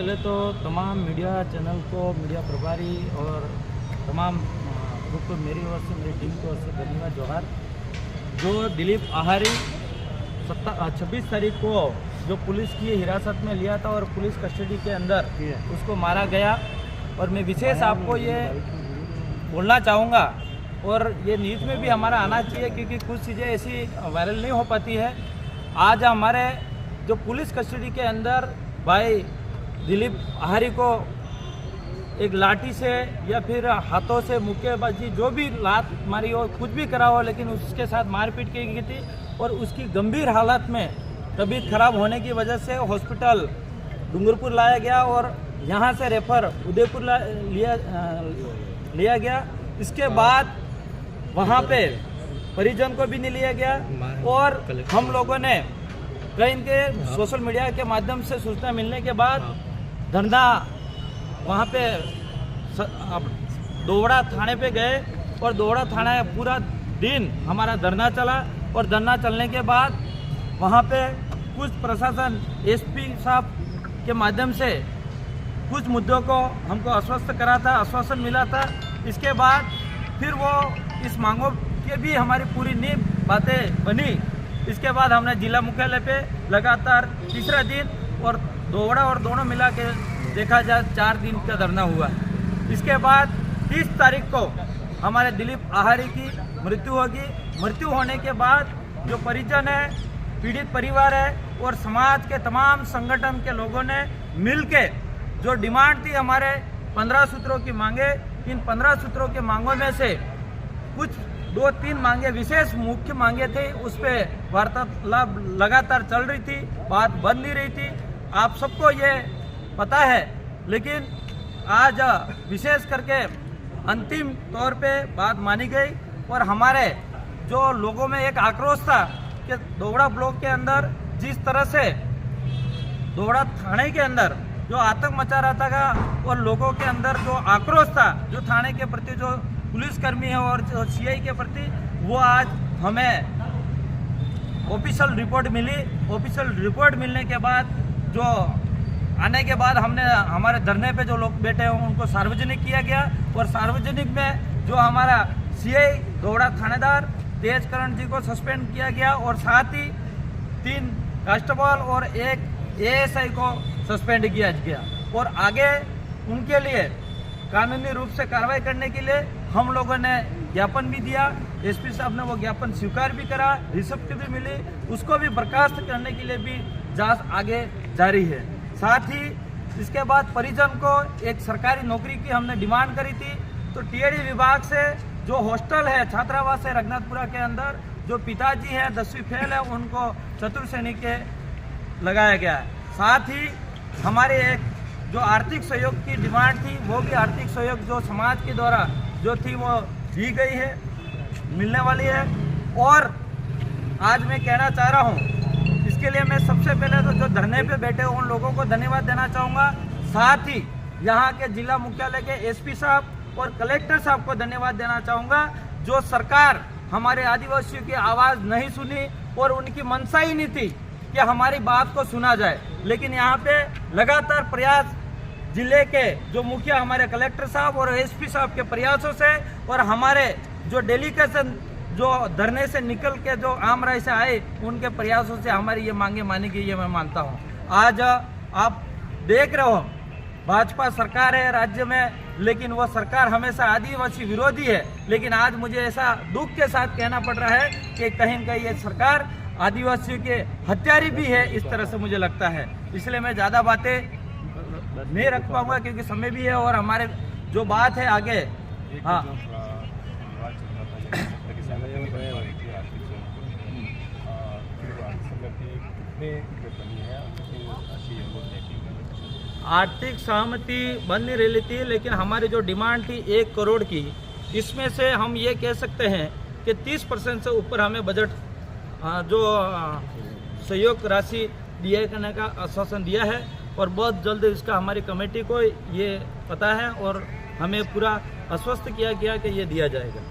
पहले तो तमाम मीडिया चैनल को, मीडिया प्रभारी और तमाम ग्रुप को मेरी ओर से, मेरी टीम की ओर से धन्यवाद जोहार। जो दिलीप आहारी 26 तारीख को जो पुलिस की हिरासत में लिया था और पुलिस कस्टडी के अंदर उसको मारा गया, और मैं विशेष आपको ये बोलना चाहूँगा और ये न्यूज़ में भी हमारा आना चाहिए, क्योंकि कुछ चीज़ें ऐसी वायरल नहीं हो पाती है। आज हमारे जो पुलिस कस्टडी के अंदर भाई दिलीप आहारी को एक लाठी से या फिर हाथों से मुक्केबाजी, जो भी लात मारी हो, कुछ भी करा हो, लेकिन उसके साथ मारपीट की गई थी और उसकी गंभीर हालत में तबीयत खराब होने की वजह से हॉस्पिटल डूंगरपुर लाया गया और यहाँ से रेफर उदयपुर लिया गया। इसके बाद वहाँ पे परिजन को भी नहीं लिया गया और हम लोगों ने कई इनके सोशल मीडिया के माध्यम से सूचना मिलने के बाद धरना वहाँ पे दोवड़ा थाने पे गए और दोवड़ा थाना पूरा दिन हमारा धरना चला, और धरना चलने के बाद वहाँ पे कुछ प्रशासन एसपी साहब के माध्यम से कुछ मुद्दों को हमको आश्वस्त करा था, आश्वासन मिला था। इसके बाद फिर वो इस मांगों के भी हमारी पूरी नींव बातें बनी। इसके बाद हमने जिला मुख्यालय पे लगातार तीसरा दिन और दोवड़ा और दोनों मिला के देखा जाए 4 दिन का धरना हुआ। इसके बाद 30 तारीख को हमारे दिलीप आहारी की मृत्यु होगी। मृत्यु होने के बाद जो परिजन है, पीड़ित परिवार है और समाज के तमाम संगठन के लोगों ने मिलके जो डिमांड थी हमारे 15 सूत्रों की मांगे, इन 15 सूत्रों के मांगों में से कुछ 2-3 मांगे विशेष मुख्य मांगे थे, उस पर वार्तालाप लगातार चल रही थी, बात बन नहीं रही थी, आप सबको ये पता है। लेकिन आज विशेष करके अंतिम तौर पे बात मानी गई और हमारे जो लोगों में एक आक्रोश था कि दोवड़ा ब्लॉक के अंदर जिस तरह से दोवड़ा थाने के अंदर जो आतंक मचा रहा था और लोगों के अंदर जो आक्रोश था, जो थाने के प्रति, जो पुलिसकर्मी है और जो सीआई के प्रति, वो आज हमें ऑफिशियल रिपोर्ट मिली। ऑफिशियल रिपोर्ट मिलने के बाद जो आने के बाद हमने हमारे धरने पे जो लोग बैठे हैं उनको सार्वजनिक किया गया, और सार्वजनिक में जो हमारा सीआई दोवड़ा थानेदार तेज करण जी को सस्पेंड किया गया और साथ ही 3 कांस्टेबल और 1 एएसआई को सस्पेंड किया गया, और आगे उनके लिए कानूनी रूप से कार्रवाई करने के लिए हम लोगों ने ज्ञापन भी दिया। एसपी साहब ने वो ज्ञापन स्वीकार भी करा, रिसिप्ट भी मिली, उसको भी बर्खास्त करने के लिए भी जांच आगे जारी है। साथ ही इसके बाद परिजन को एक सरकारी नौकरी की हमने डिमांड करी थी, तो टीएडी विभाग से जो हॉस्टल है, छात्रावास है रघुनाथपुरा के अंदर, जो पिताजी हैं 10वीं फेल है, उनको चतुर्थ श्रेणी के लगाया गया है। साथ ही हमारे एक जो आर्थिक सहयोग की डिमांड थी, वो भी आर्थिक सहयोग जो समाज के द्वारा जो थी वो दी गई है, मिलने वाली है। और आज मैं कहना चाह रहा हूँ, इसके लिए मैं सबसे पहले तो जो धरने पे बैठे उन लोगों को धन्यवाद देना चाहूँगा। साथ ही यहाँ के जिला मुख्यालय के एसपी साहब और कलेक्टर साहब को धन्यवाद देना चाहूँगा, जो सरकार हमारे आदिवासियों की आवाज़ नहीं सुनी और उनकी मंशा ही नहीं थी कि हमारी बात को सुना जाए। लेकिन यहाँ पे लगातार प्रयास जिले के जो मुखिया हमारे कलेक्टर साहब और एसपी साहब के प्रयासों से और हमारे जो डेलीगेशन जो धरने से निकल के जो आम राय से आए, उनके प्रयासों से हमारी ये मांगे मानी गई, ये मैं मानता हूँ। आज आप देख रहे हो भाजपा सरकार है राज्य में, लेकिन वो सरकार हमेशा आदिवासी विरोधी है। लेकिन आज मुझे ऐसा दुख के साथ कहना पड़ रहा है कि कहीं न कहीं ये सरकार आदिवासियों के हत्यारी भी है, इस तरह से मुझे लगता है। इसलिए मैं ज़्यादा बातें नहीं रख पाऊंगा क्योंकि समय भी है और हमारे जो बात है आगे। हाँ, आर्थिक सहमति बन नहीं रही थी, लेकिन हमारी जो डिमांड थी 1 करोड़ की, इसमें से हम ये कह सकते हैं कि 30% से ऊपर हमें बजट जो सहयोग राशि दिए करने का आश्वासन दिया है, और बहुत जल्द इसका हमारी कमेटी को ये पता है और हमें पूरा आश्वस्त किया गया कि ये दिया जाएगा।